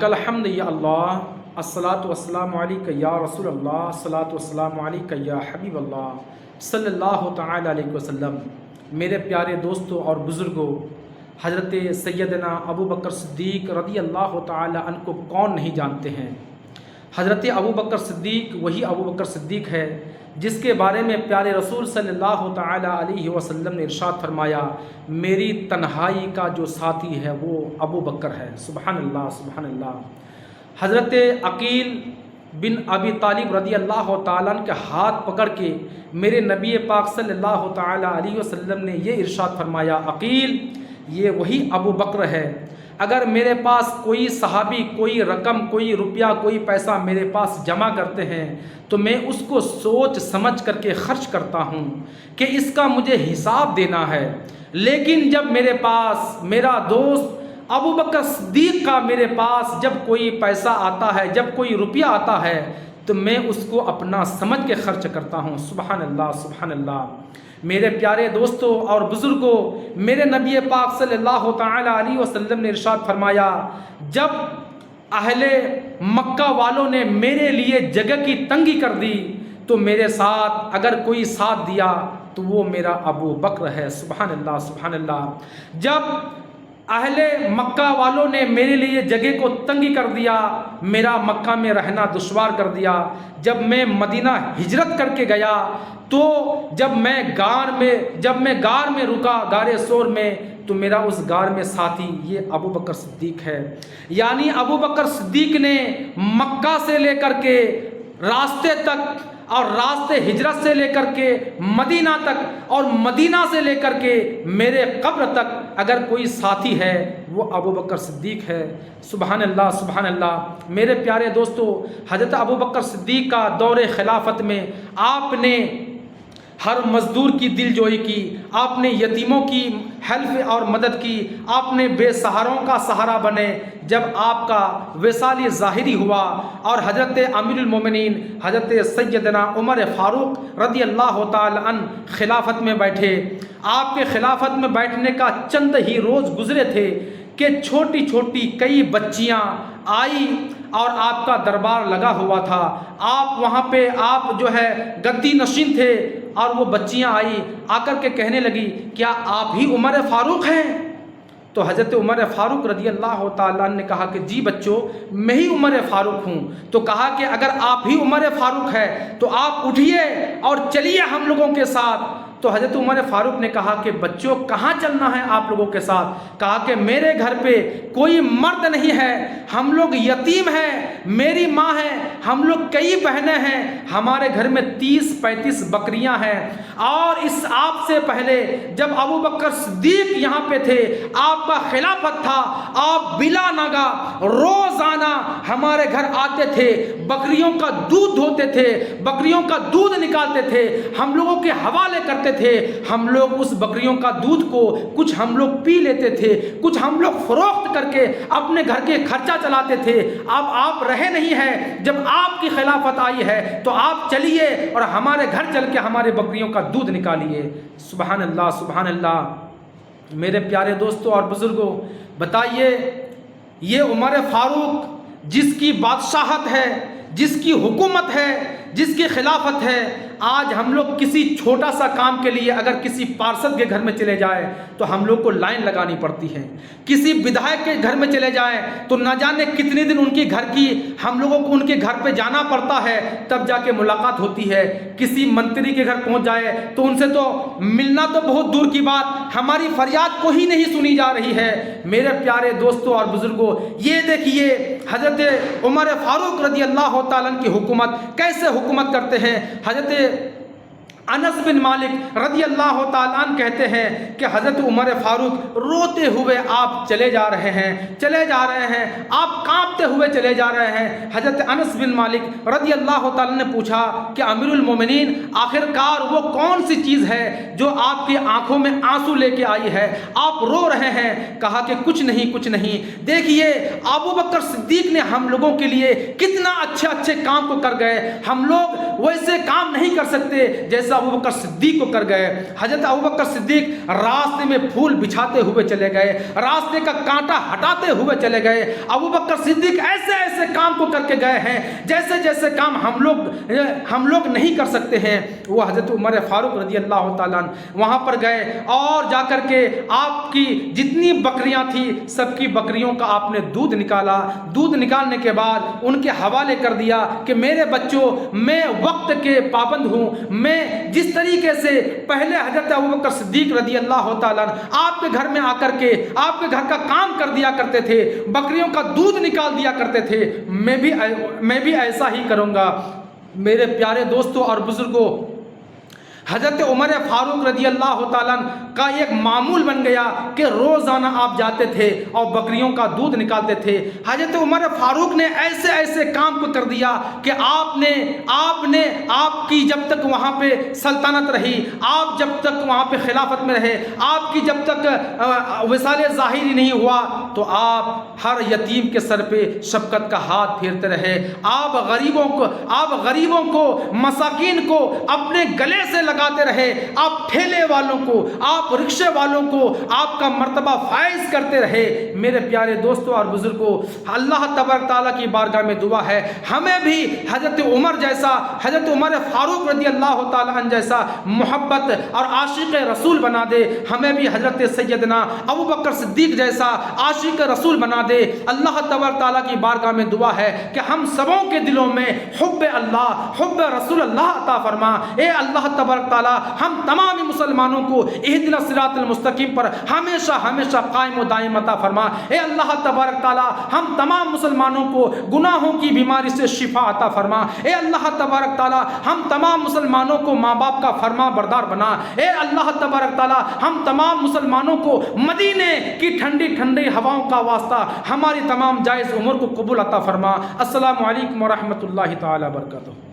الحمد یا اللہ الصلاۃ والسلام علیک یا رسول اللہ الصلاۃ والسلام علیک یا حبیب اللہ صلی اللہ تعالی علیہ وسلم۔ میرے پیارے دوستوں اور بزرگوں، حضرت سیدنا ابو بکر صدیق رضی اللہ تعالی عنہ کو کون نہیں جانتے ہیں۔ حضرت ابو بکر صدیق وہی ابو بکر صدیق ہے جس کے بارے میں پیارے رسول صلی اللہ تعالی علیہ وسلم نے ارشاد فرمایا، میری تنہائی کا جو ساتھی ہے وہ ابو بکر ہے۔ سبحان اللہ سبحان اللہ۔ حضرت عقیل بن ابی طالب رضی اللہ تعالیٰ عنہ کے ہاتھ پکڑ کے میرے نبی پاک صلی اللہ تعالی علیہ وسلم نے یہ ارشاد فرمایا، عقیل یہ وہی ابو بکر ہے۔ اگر میرے پاس کوئی صحابی کوئی رقم کوئی روپیہ کوئی پیسہ میرے پاس جمع کرتے ہیں تو میں اس کو سوچ سمجھ کر کے خرچ کرتا ہوں کہ اس کا مجھے حساب دینا ہے، لیکن جب میرے پاس میرا دوست ابو بکر صدیق کا میرے پاس جب کوئی پیسہ آتا ہے، جب کوئی روپیہ آتا ہے تو میں اس کو اپنا سمجھ کے خرچ کرتا ہوں۔ سبحان اللہ سبحان اللہ۔ میرے پیارے دوستوں اور بزرگوں، میرے نبی پاک صلی اللہ تعالی علیہ وسلم نے ارشاد فرمایا، جب اہل مکہ والوں نے میرے لیے جگہ کی تنگی کر دی تو میرے ساتھ اگر کوئی ساتھ دیا تو وہ میرا ابو بکر ہے۔ سبحان اللہ سبحان اللہ۔ جب اہل مکہ والوں نے میرے لیے جگہ کو تنگی کر دیا، میرا مکہ میں رہنا دشوار کر دیا، جب میں مدینہ ہجرت کر کے گیا تو جب میں غار میں رکا، غار ثور میں، تو میرا اس غار میں ساتھی یہ ابو بکر صدیق ہے۔ یعنی ابو بکر صدیق نے مکہ سے لے کر کے راستے تک اور راستے ہجرت سے لے کر کے مدینہ تک اور مدینہ سے لے کر کے میرے قبر تک اگر کوئی ساتھی ہے وہ ابو بکر صدیق ہے۔ سبحان اللہ سبحان اللہ۔ میرے پیارے دوستو، حضرت ابو بکر صدیق کا دور خلافت میں آپ نے ہر مزدور کی دل جوئی کی، آپ نے یتیموں کی ہیلپ اور مدد کی، آپ نے بے سہاروں کا سہارا بنے۔ جب آپ کا وصال ظاہری ہوا اور حضرت امیر المومنین حضرت سیدنا عمر فاروق رضی اللہ تعالی عنہ خلافت میں بیٹھے، آپ کے خلافت میں بیٹھنے کا چند ہی روز گزرے تھے کہ چھوٹی چھوٹی کئی بچیاں آئی اور آپ کا دربار لگا ہوا تھا، آپ وہاں پہ آپ جو ہے گدی نشین تھے، اور وہ بچیاں آئی آ کر کے کہنے لگی، کیا آپ ہی عمر فاروق ہیں؟ تو حضرت عمر فاروق رضی اللہ تعالیٰ عنہ نے کہا کہ جی بچوں میں ہی عمر فاروق ہوں۔ تو کہا کہ اگر آپ ہی عمر فاروق ہے تو آپ اٹھیے اور چلیے ہم لوگوں کے ساتھ۔ تو حضرت عمر فاروق نے کہا کہ بچوں کہاں چلنا ہے آپ لوگوں کے ساتھ؟ کہا کہ میرے گھر پہ کوئی مرد نہیں ہے، ہم لوگ یتیم ہیں، میری ماں ہے، ہم لوگ کئی بہنیں ہیں، ہمارے گھر میں 30-35 بکریاں ہیں، اور اس آپ سے پہلے جب ابو بکر صدیق یہاں پہ تھے، آپ کا خلافت تھا، آپ بلا ناگا روزانہ ہمارے گھر آتے تھے، بکریوں کا دودھ دھوتے تھے، بکریوں کا دودھ نکالتے تھے، ہم لوگوں کے حوالے کرتے تھے، ہم لوگ اس بکریوں کا دودھ کو کچھ ہم لوگ پی لیتے تھے، کچھ ہم لوگ فروخت کر کے اپنے گھر کے خرچہ چلاتے تھے۔ اب آپ رہے نہیں ہیں، جب آپ کی خلافت آئی ہے تو آپ چلیے اور ہمارے گھر چل کے ہمارے بکریوں کا دودھ نکالیے۔ سبحان اللہ سبحان اللہ۔ میرے پیارے دوستوں اور بزرگوں، بتائیے یہ عمر فاروق جس کی بادشاہت ہے، جس کی حکومت ہے، جس کی خلافت ہے، آج ہم لوگ کسی چھوٹا سا کام کے لیے اگر کسی پارشد کے گھر میں چلے جائیں تو ہم لوگ کو لائن لگانی پڑتی ہے، کسی ودھائک کے گھر میں چلے جائیں تو نہ جانے کتنے دن ان کے گھر کی ہم لوگوں کو ان کے گھر پہ جانا پڑتا ہے، تب جا کے ملاقات ہوتی ہے۔ کسی منتری کے گھر پہنچ جائے تو ان سے تو ملنا تو بہت دور کی بات، ہماری فریاد کو ہی نہیں سنی جا رہی ہے۔ میرے پیارے دوستوں اور بزرگوں، یہ دیکھیے حضرت عمر فاروق رضی اللہ تعالیٰ عنہ کی حکومت کیسے حکومت کرتے ہیں۔ حضرت انس بن مالک رضی اللہ تعالیٰ عنہ کہتے ہیں کہ حضرت عمر فاروق روتے ہوئے آپ چلے جا رہے ہیں، آپ کانپتے ہوئے چلے جا رہے ہیں۔ حضرت انس بن مالک رضی اللہ تعالیٰ نے پوچھا کہ امیر المومنین آخر کار وہ کون سی چیز ہے جو آپ کی آنکھوں میں آنسو لے کے آئی ہے، آپ رو رہے ہیں؟ کہا کہ کچھ نہیں، دیکھیے ابو بکر صدیق نے ہم لوگوں کے لیے کتنا اچھے کام کو کر گئے، ہم لوگ ویسے کام نہیں کر سکتے جیسا ابو بکر صدیق کو کر گئے۔ حضرت ابو بکر صدیق راستے میں پھول بچھاتے ہوئے چلے گئے، راستے کا کانٹا ہٹاتے ہوئے چلے گئے۔ ابو بکر صدیق ایسے ایسے کام کو کر کے گئے ہیں جیسے جیسے کام ہم لوگ نہیں کر سکتے ہیں۔ وہ حضرت عمر فاروق رضی اللہ تعالیٰ وہاں پر گئے اور جا کر کے آپ کی جتنی بکریاں تھیں سب کی بکریوں کا آپ نے دودھ نکالا۔ دودھ نکالنے کے بعد ان کے حوالے کر دیا کہ میرے بچوں، میں وقت کے پابند ہوں، میں جس طریقے سے پہلے حضرت ابوبکر صدیق رضی اللہ تعالیٰ آپ کے گھر میں آ کر کے آپ کے گھر کا کام کر دیا کرتے تھے، بکریوں کا دودھ نکال دیا کرتے تھے، میں بھی ایسا ہی کروں گا۔ میرے پیارے دوستوں اور بزرگوں، حضرت عمر فاروق رضی اللہ تعالیٰ کا ایک معمول بن گیا کہ روزانہ آپ جاتے تھے اور بکریوں کا دودھ نکالتے تھے۔ حضرت عمر فاروق نے ایسے ایسے کام کو کر دیا کہ آپ کی جب تک وہاں پہ سلطنت رہی، آپ جب تک وہاں پہ خلافت میں رہے، آپ کی جب تک وصال ظاہری نہیں ہوا تو آپ ہر یتیم کے سر پہ شفقت کا ہاتھ پھیرتے رہے۔ آپ غریبوں کو مساکین کو اپنے گلے سے لگاتے رہے، آپ ٹھیلے والوں کو، آپ رکشے والوں کو آپ کا مرتبہ فائز کرتے رہے۔ میرے پیارے دوستوں اور بزرگوں، اللہ تبارک تعالیٰ کی بارگاہ میں دعا ہے ہمیں بھی حضرت عمر جیسا، حضرت عمر فاروق رضی اللہ تعالیٰ عنہ جیسا محبت اور عاشق رسول بنا دے، ہمیں بھی حضرت سیدنا ابو بکر صدیق جیسا عاشق رسول بنا دے۔ اللہ تبارک تعالیٰ کی بارگاہ میں دعا ہے کہ ہم سبوں کے دلوں میں حب اللہ، حب رسول اللہ عطا فرما۔ اے اللہ تبارک تعالیٰ ہم تمام مسلمانوں کو اہدنا الصراط المستقیم پر ہمیشہ ہمیشہ قائم و دائم عطا فرما۔ اے اللہ تبارک تعالیٰ ہم تمام مسلمانوں کو گناہوں کی بیماری سے شفا عطا فرما۔ اے اللہ تبارک تعالیٰ ہم تمام مسلمانوں کو ماں باپ کا فرما بردار بنا۔ اے اللہ تبارک تعالیٰ ہم تمام مسلمانوں کو مدینے کی ٹھنڈی ٹھنڈی ہواؤں کا واسطہ ہماری تمام جائز عمر کو قبول عطا فرما۔ السلام علیکم ورحمۃ اللہ تعالیٰ وبرکاتہ۔